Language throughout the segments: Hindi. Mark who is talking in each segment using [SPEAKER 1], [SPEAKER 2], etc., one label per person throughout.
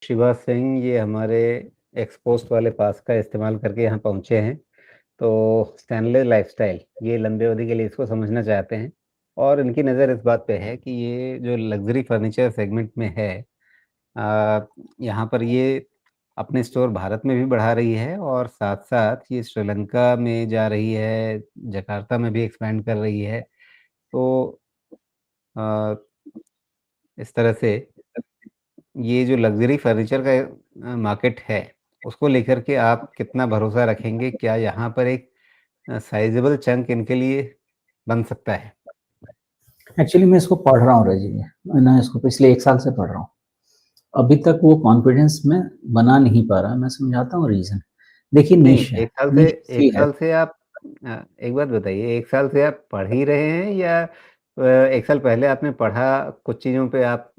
[SPEAKER 1] शिवा सिंह ये हमारे एक्सपोस्ट वाले पास का इस्तेमाल करके यहाँ पहुँचे हैं। तो स्टैनले लाइफ़स्टाइल ये लंबी अवधि के लिए इसको समझना चाहते हैं और इनकी नज़र इस बात पे है कि ये जो लग्ज़री फर्नीचर सेगमेंट में है यहाँ पर ये अपने स्टोर भारत में भी बढ़ा रही है और साथ-साथ ये श्रीलंका में जा रही है, जकार्ता में भी एक्सपैंड कर रही है। तो अ, इस तरह से ये जो लग्ज़री फर्नीचर का मार्केट है, उसको लेकर के आप कितना भरोसा रखेंगे? क्या यहाँ पर एक साइज़ेबल चंक इनके लिए बन सकता है?
[SPEAKER 2] एक्चुअली मैं इसको पढ़ रहा हूँ रजी, मैं इसको पिछले 1 साल से पढ़ रहा हूँ। अभी तक वो कॉन्फिडेंस मैं बना नहीं पा रहा, मैं समझाता हूँ रीज़न। देखिए
[SPEAKER 1] नहीं,
[SPEAKER 2] नीश है, नीश इसलिए
[SPEAKER 1] 1
[SPEAKER 2] है।
[SPEAKER 1] साल से आप एक बात बताइए 1 साल से आप पढ़ ही रहे हैं या 1 साल पहले आपने पढ़ा, कुछ चीज़ों पे आप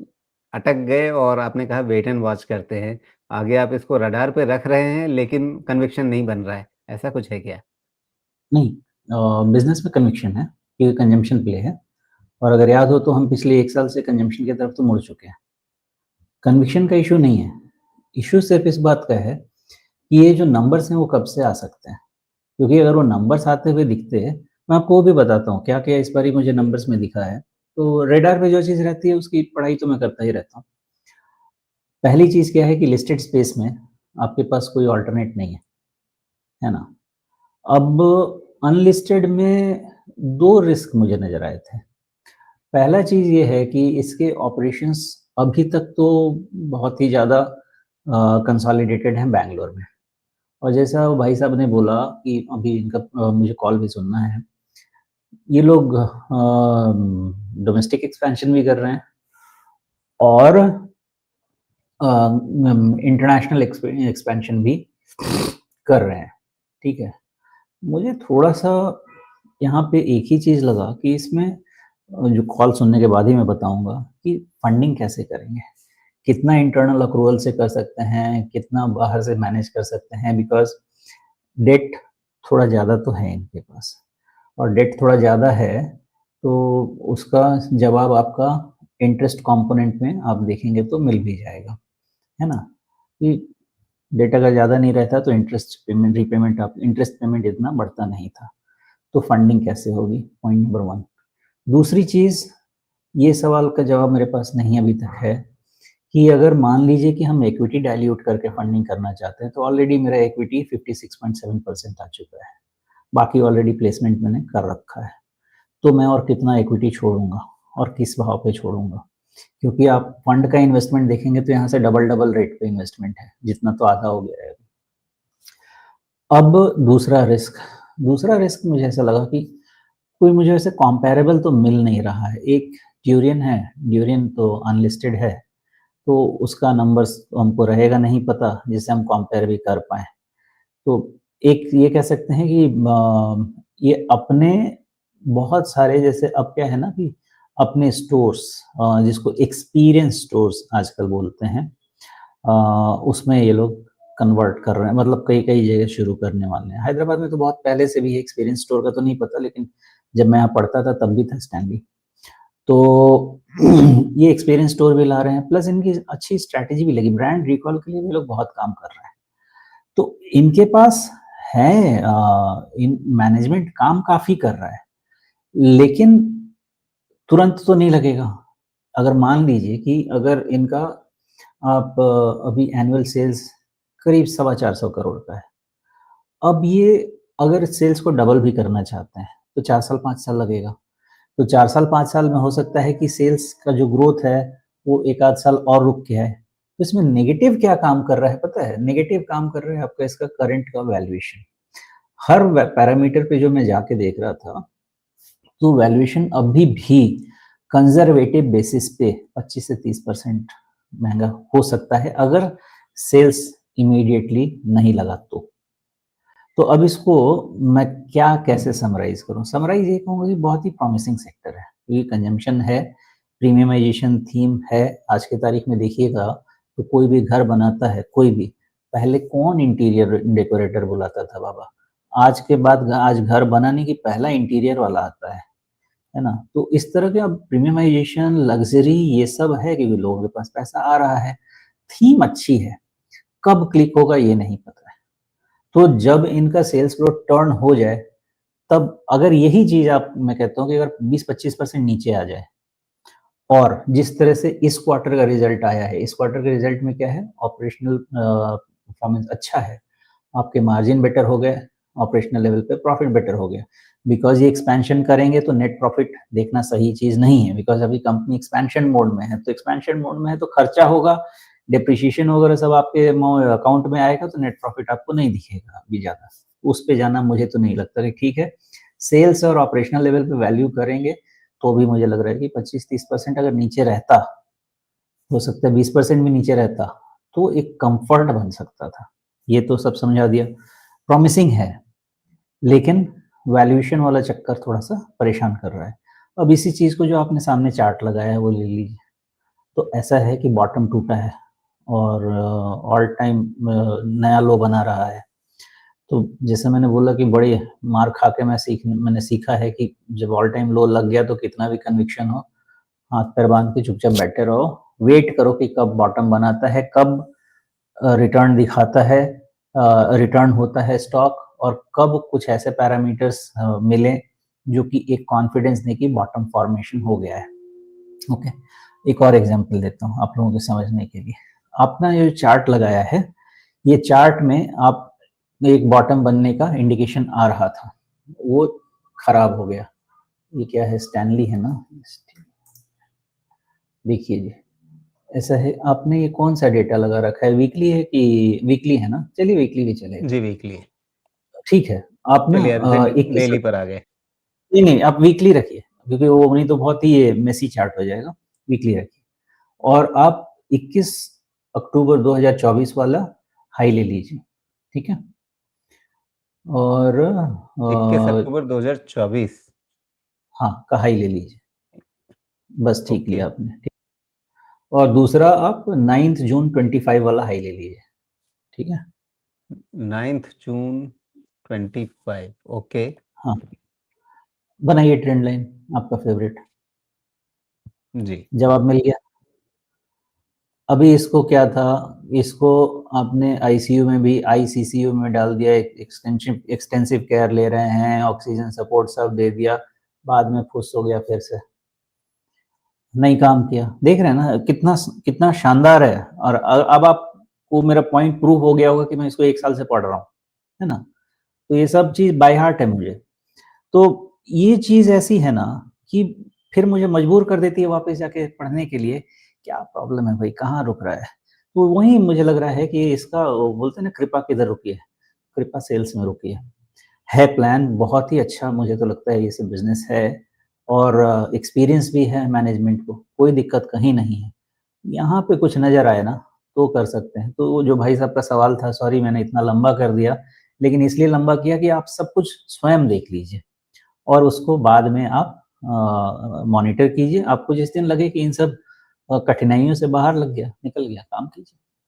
[SPEAKER 1] अटक गए और आपने कहा वेट एंड वॉच करते हैं। आगे आप इसको रडार पे रख रहे हैं लेकिन कन्विक्शन नहीं बन रहा है, ऐसा कुछ है क्या?
[SPEAKER 2] नहीं, बिज़नेस में कन्विक्शन है, क्योंकि कंजम्पशन प्ले है और अगर याद हो तो हम पिछले 1 साल से कंजम्पशन की तरफ तो मुड़ चुके हैं। कन्विक्शन का इश्यू नहीं है, इश्यू सिर्फ़ इस बात का है कि ये जो नंबर्स हैं वो कब से आ सकते हैं। क्योंकि अगर वो नंबर्स आते हुए दिखते, मैं आपको वो भी बताता हूँ, क्या-क्या इस बारी मुझे नंबर्स में दिखा है। तो रेडार पे जो चीज़ रहती है उसकी पढ़ाई तो मैं करता ही रहता हूँ। पहली चीज़ क्या है कि लिस्टेड स्पेस में आपके पास कोई अल्टरनेट नहीं है ना? अब अनलिस्टेड में 2 रिस्क मुझे नज़र आए थे। पहला चीज़ ये है कि इसके ऑपरेशंस अभी तक तो बहुत ही ज़्यादा कंसोलिडेटेड हैं बैंगलोर में और जैसा वो भाई साहब ने बोला कि अभी इनका मुझे कॉल भी सुनना है। ये लोग डोमेस्टिक एक्सपेंशन भी कर रहे हैं और इंटरनेशनल एक्सपेंशन भी कर रहे हैं, ठीक है। मुझे थोड़ा-सा यहाँ पे एक ही चीज़ लगा कि इसमें जो कॉल सुनने के बाद ही मैं बताऊँगा कि फंडिंग कैसे करेंगे? कितना इंटरनल अक्रूवल से कर सकते हैं, कितना बाहर से मैनेज कर सकते हैं बिकॉज़ डेट थोड़ा ज़्यादा तो है इनके पास और डेट थोड़ा ज़्यादा है, तो उसका जवाब आपका इंटरेस्ट कॉम्पोनेंट में आप देखेंगे तो मिल भी जाएगा, है ना? कि डेट अगर ज़्यादा नहीं रहता तो इंटरेस्ट पेमेंट इतना बढ़ता नहीं था। तो फंडिंग कैसे होगी? Point number 1। दूसरी चीज़, ये सवाल का जवाब मेरे पास नहीं अभी तक है कि अगर मान लीजिए कि हम इक्विटी डाइल्यूट करके फंडिंग करना चाहते हैं, तो ऑलरेडी मेरा इक्विटी 56.7% आ चुका है। बाकी ऑलरेडी प्लेसमेंट मैंने कर रखा है। तो मैं और कितना इक्विटी छोड़ूँगा और किस भाव पे छोड़ूँगा? क्योंकि आप फंड का इन्वेस्टमेंट देखेंगे तो यहाँ से डबल-डबल रेट पे इन्वेस्टमेंट है, जितना तो आधा हो गया है। अब दूसरा रिस्क मुझे ऐसा लगा कि कोई मुझे ऐसे कंपैरेबल तो मिल नहीं रहा है। एक ड्यूरियन है, ड्यूरियन तो अनलिस्टेड है, तो उसका नंबर्स हमको रहेगा नहीं पता जिससे हम कंपेयर भी कर पाएँ। तो एक ये कह सकते हैं कि ये अपने बहुत सारे जैसे अब क्या है ना कि अपने स्टोर्स जिसको एक्सपीरियंस स्टोर्स आजकल बोलते हैं, अ, उसमें ये लोग कन्वर्ट कर रहे हैं, मतलब कई-कई जगह शुरू करने वाले हैं। हैदराबाद में तो बहुत पहले से भी है, एक्सपीरियंस स्टोर का तो नहीं पता, लेकिन जब मैं यहाँ पढ़ता था तब भी था स्टैनली। तो ये एक्सपीरियंस स्टोर भी ला रहे हैं, प्लस इनकी अच्छी स्ट्रैटेजी भी लगी, ब्रांड रिकॉल के लिए भी लोग बहुत काम कर रहे हैं। तो इनके पास है इन मैनेजमेंट काम काफ़ी कर रहा है, लेकिन तुरंत तो नहीं लगेगा। अगर मान लीजिए कि अगर इनका आप अभी एनुअल सेल्स करीब सवा 400 करोड़ का है। अब ये अगर सेल्स को डबल भी करना चाहते हैं, तो 4 साल 5 साल लगेगा। तो 4 साल 5 साल में हो सकता है कि सेल्स का जो ग्रोथ है, वो 1 आध साल और रुक गया है। तो इसमें नेगेटिव क्या काम कर रहा है पता है? नेगेटिव काम कर रहा है आपका इसका करंट का वैल्यूएशन। हर पैरामीटर पे जो मैं जाके देख रहा था, तो वैल्यूएशन अभी भी कंजर्वेटिव बेसिस पे 25 से 30% महंगा हो सकता है अगर सेल्स इमीडिएटली नहीं लगा तो। तो अब इसको मैं क्या कैसे समराइज़ करूँ? समराइज़ ये कहूँगा कि बहुत ही प्रॉमिसिंग सेक्टर है। ये कंजम्पशन है, प्रीमियमाइज़ेशन थीम है। आज की तारीख में देखिएगा तो कोई भी घर बनाता है, कोई भी, पहले कौन इंटीरियर डेकोरेटर बुलाता था बाबा? आज के बाद आज घर बनाने की पहला इंटीरियर वाला आता है ना? तो इस तरह के अब प्रीमियमाइज़ेशन, लग्ज़री ये सब है क्योंकि लोगों के पास पैसा आ रहा है। थीम अच्छी है, कब क्लिक होगा ये नहीं पता है। तो जब इनका सेल्स ग्रोथ टर्न हो जाए, तब अगर यही चीज मैं कहता हूँ कि अगर 20-25% नीचे आ जाए, और जिस तरह से इस क्वार्टर का रिजल्ट आया है, इस क्वार्टर के रिजल्ट में क्या है, ऑपरेशनल परफॉर्मेंस अच्छा है, आपके मार्जिन बेटर हो गए, ऑपरेशनल लेवल पे प्रॉफिट बेटर हो गया। बिकॉज ये एक्सपेंशन करेंगे तो नेट प्रॉफिट देखना सही चीज नहीं है, बिकॉज अभी कंपनी एक्सपेंशन मोड में है, तो एक्सपेंशन मोड में है तो खर्चा होगा, डिप्रिशिएशन वगैरह सब आपके अकाउंट में आएगा, तो नेट प्रॉफिट आपको नहीं दिखेगा अभी ज्यादा। उस पे जाना मुझे तो नहीं लगता कि ठीक है। सेल्स और ऑपरेशनल लेवल पे वैल्यू करेंगे तो भी मुझे लग रहा है कि 25-30% अगर नीचे रहता, हो सकता है 20% भी नीचे रहता, तो एक कंफर्ट बन सकता था। ये तो सब समझा दिया, प्रॉमिसिंग है, लेकिन वैल्यूएशन वाला चक्कर थोड़ा सा परेशान कर रहा है। अब इसी चीज को जो आपने सामने चार्ट लगाया है वो ले लीजिए। तो ऐसा है कि बॉटम टूटा है और ऑल टाइम नया लो बना रहा है। तो जैसे मैंने बोला कि बड़ी मार खा के मैंने सीखा है कि जब ऑल टाइम लो लग गया तो कितना भी कन्विक्शन हो, हाथ पैर बांध के चुपचाप बैठे रहो, वेट करो कि कब बॉटम बनाता है, कब रिटर्न दिखाता है, रिटर्न होता है स्टॉक, और कब कुछ ऐसे पैरामीटर्स मिले जो कि एक कॉन्फिडेंस दे कि बॉटम फॉर्मेशन हो गया है। ओके, एक और एग्जांपल देता हूँ आप लोगों को समझने के लिए। आपने ये चार्ट लगाया है, ये चार्ट में आप एक बॉटम बनने का इंडिकेशन आ रहा था, वो खराब हो गया। ये क्या है, स्टैनली है ना, देखिए जी, ऐसा है। आपने ये कौन सा डेटा लगा रखा है, वीकली है कि वीकली है ना? चलिए वीकली भी चलेगा।
[SPEAKER 1] जी वीकली।
[SPEAKER 2] ठीक है, आप ना
[SPEAKER 1] चलिए
[SPEAKER 2] 21,
[SPEAKER 1] डेली पर आ गए।
[SPEAKER 2] नहीं नहीं, आप वीकली रखिए, क्योंकि वो नहीं तो बहुत ही मेसी चार्ट हो जाएगा। वीकली रखिए, और आप 21 अक्टूबर 2024 वाला हाई ले लीजिए, ठीक है? और
[SPEAKER 1] 21 अक्टूबर 2024।
[SPEAKER 2] हाँ, का हाई ले लीजिए, बस ठीक
[SPEAKER 1] ओके।
[SPEAKER 2] लिया आपने, ठीक। और दूसरा आप 9 जून 25 वाला हाई ले लीजिए, ठीक है?
[SPEAKER 1] 9 जून 25। ओके।
[SPEAKER 2] हाँ, बनाइए ट्रेंड लाइन, आपका फेवरेट।
[SPEAKER 1] जी।
[SPEAKER 2] जवाब मिल गया। अभी इसको क्या था, इसको आपने आईसीयू में भी, आईसीसीयू में डाल दिया, एक्सटेंसिव केयर ले रहे हैं, ऑक्सीजन सपोर्ट सब दे दिया, बाद में फुस हो गया फिर से, नहीं काम किया। देख रहे हैं ना कितना कितना शानदार है। और अब आपको मेरा पॉइंट प्रूव हो गया होगा कि मैं इसको 1 साल से पढ़ रहा हूँ, है ना? तो ये सब चीज बाय हार्ट है मुझे। तो ये चीज ऐसी है ना कि फिर मुझे मजबूर कर देती है वापस जाके पढ़ने के लिए। क्या प्रॉब्लम है भाई, कहाँ रुक रहा है? तो वही मुझे लग रहा है कि इसका वो बोलते हैं ना, कृपा किधर रुकी है, कृपा सेल्स में रुकी है प्लान बहुत ही अच्छा, मुझे तो लगता है ये सब बिजनेस है, और एक्सपीरियंस भी है मैनेजमेंट को, कोई दिक्कत कहीं नहीं है। यहाँ पे कुछ नजर आए ना तो कर सकते हैं। तो वो जो भाई साहब का सवाल था, सॉरी मैंने इतना लंबा कर दिया, लेकिन इसलिए लंबा किया कि आप सब कुछ स्वयं देख लीजिए और उसको बाद में आप मॉनिटर कीजिए। आपको जिस दिन लगे कि इन सब कठिनाइयों से बाहर लग गया, निकल गया, काम कीजिए।